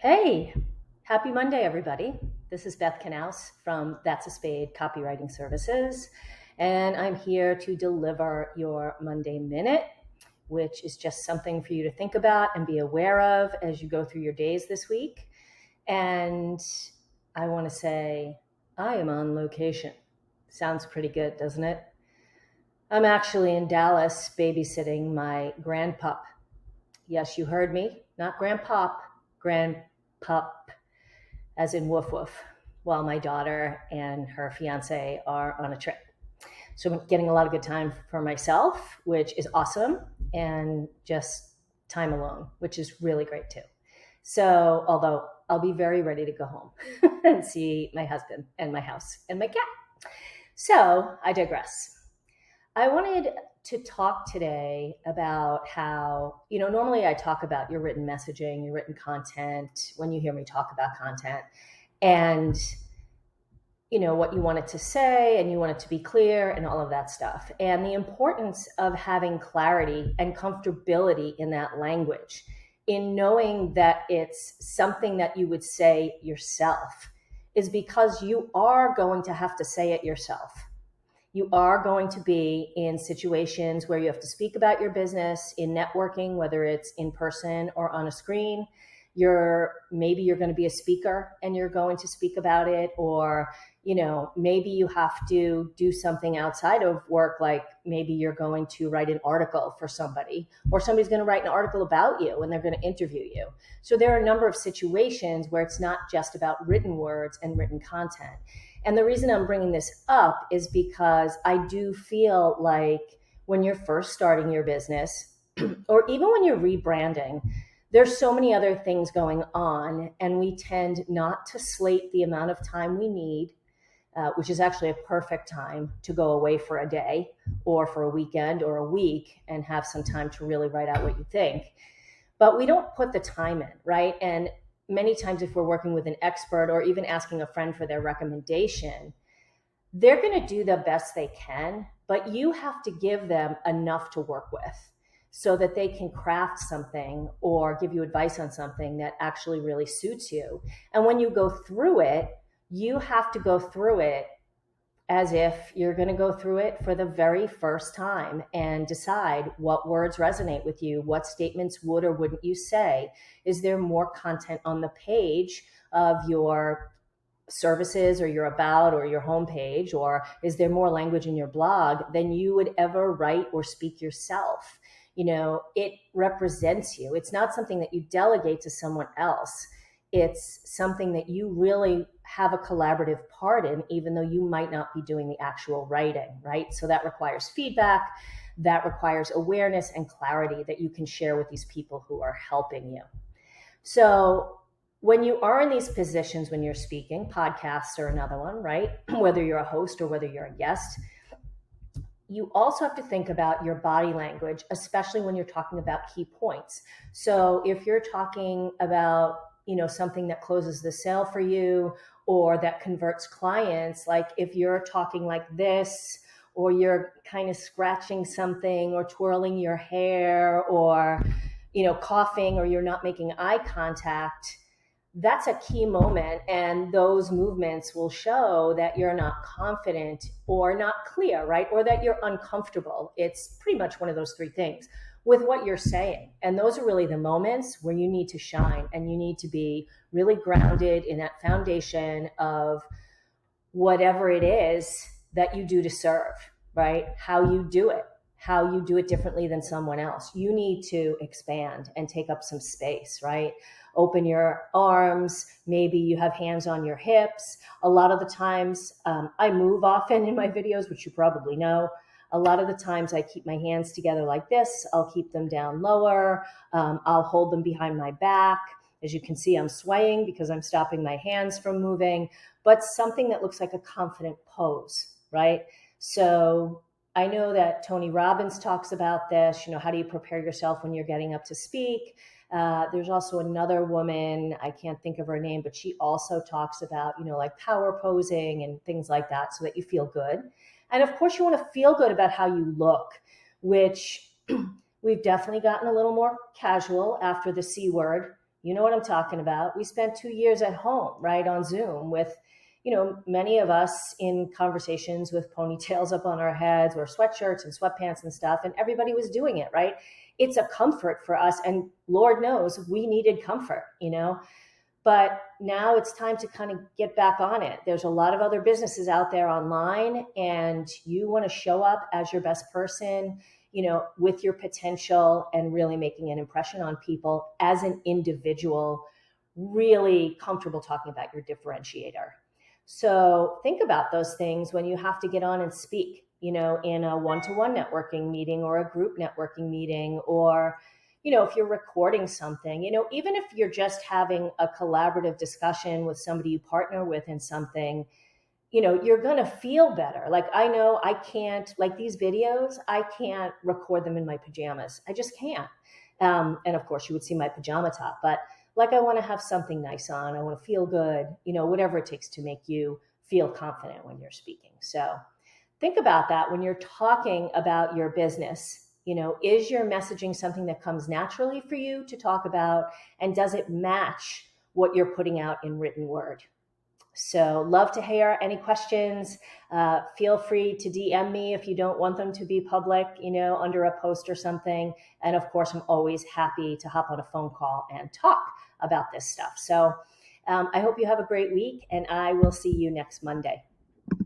Hey, happy Monday, everybody. This is Beth Knaus from That's a Spade Copywriting Services, and I'm here to deliver your Monday Minute, which is just something for you to think about and be aware of as you go through your days this week. And I want to say, I am on location. Sounds pretty good, doesn't it? I'm actually in Dallas babysitting my grandpup. Yes, you heard me, not grandpop, grandpup, as in woof woof, while my daughter and her fiance are on a trip. So I'm getting a lot of good time for myself, which is awesome, and just time alone, which is really great too. So, although I'll be very ready to go home and see my husband and my house and my cat. So, I digress. I wanted to talk today about how, normally I talk about your written messaging, your written content, when you hear me talk about content, and what you want it to say, and you want it to be clear, and all of that stuff, and the importance of having clarity and comfortability in that language, in knowing that it's something that you would say yourself, is because you are going to have to say it yourself. You are going to be in situations where you have to speak about your business, in networking, whether it's in person or on a screen. Maybe you're going to be a speaker and you're going to speak about it, or maybe you have to do something outside of work, like maybe you're going to write an article for somebody, or somebody's going to write an article about you and they're going to interview you. So there are a number of situations where it's not just about written words and written content. And the reason I'm bringing this up is because I do feel like when you're first starting your business, or even when you're rebranding, there's so many other things going on, and we tend not to slate the amount of time we need, which is actually a perfect time to go away for a day or for a weekend or a week and have some time to really write out what you think. But we don't put the time in, right? And many times if we're working with an expert or even asking a friend for their recommendation, they're going to do the best they can, but you have to give them enough to work with so that they can craft something or give you advice on something that actually really suits you. And when you go through it, you have to go through it as if you're going to go through it for the very first time and decide what words resonate with you, what statements would or wouldn't you say. Is there more content on the page of your services or your about or your homepage, or is there more language in your blog than you would ever write or speak yourself? It represents you. It's not something that you delegate to someone else. It's something that you really have a collaborative part in, even though you might not be doing the actual writing, right? So that requires feedback, that requires awareness and clarity that you can share with these people who are helping you. So when you are in these positions, when you're speaking, podcasts are another one, right? Whether you're a host or whether you're a guest, you also have to think about your body language, especially when you're talking about key points. So if you're talking about, something that closes the sale for you or that converts clients, like if you're talking like this, or you're kind of scratching something or twirling your hair, or, coughing, or you're not making eye contact, that's a key moment, and those movements will show that you're not confident or not clear, right? Or that you're uncomfortable. It's pretty much one of those three things with what you're saying. And those are really the moments where you need to shine, and you need to be really grounded in that foundation of whatever it is that you do to serve, right? How you do it differently than someone else. You need to expand and take up some space, right? Open your arms. Maybe you have hands on your hips. A lot of the times, I move often in my videos, which you probably know. A lot of the times I keep my hands together like this. I'll keep them down lower. I'll hold them behind my back. As you can see, I'm swaying because I'm stopping my hands from moving, but something that looks like a confident pose, right? So I know that Tony Robbins talks about this, how do you prepare yourself when you're getting up to speak? There's also another woman, I can't think of her name, but she also talks about, like power posing and things like that, so that you feel good. And of course, you want to feel good about how you look, which we've definitely gotten a little more casual after the C word You know what I'm talking about. We spent 2 years at home, right, on Zoom with, many of us in conversations with ponytails up on our heads or sweatshirts and sweatpants and stuff, and everybody was doing it, right? It's a comfort for us, and Lord knows we needed comfort. But now it's time to kind of get back on it. There's a lot of other businesses out there online, and you want to show up as your best person, with your potential and really making an impression on people as an individual, really comfortable talking about your differentiator. So think about those things when you have to get on and speak, in a one-to-one networking meeting or a group networking meeting, or if you're recording something, even if you're just having a collaborative discussion with somebody you partner with in something, you're going to feel better. Like, I know I can't, like these videos, I can't record them in my pajamas. I just can't. And of course, you would see my pajama top, but like, I want to have something nice on. I want to feel good, whatever it takes to make you feel confident when you're speaking. So think about that when you're talking about your business. Is your messaging something that comes naturally for you to talk about? And does it match what you're putting out in written word? So love to hear any questions. Feel free to DM me if you don't want them to be public, under a post or something. And of course, I'm always happy to hop on a phone call and talk about this stuff. So I hope you have a great week, and I will see you next Monday.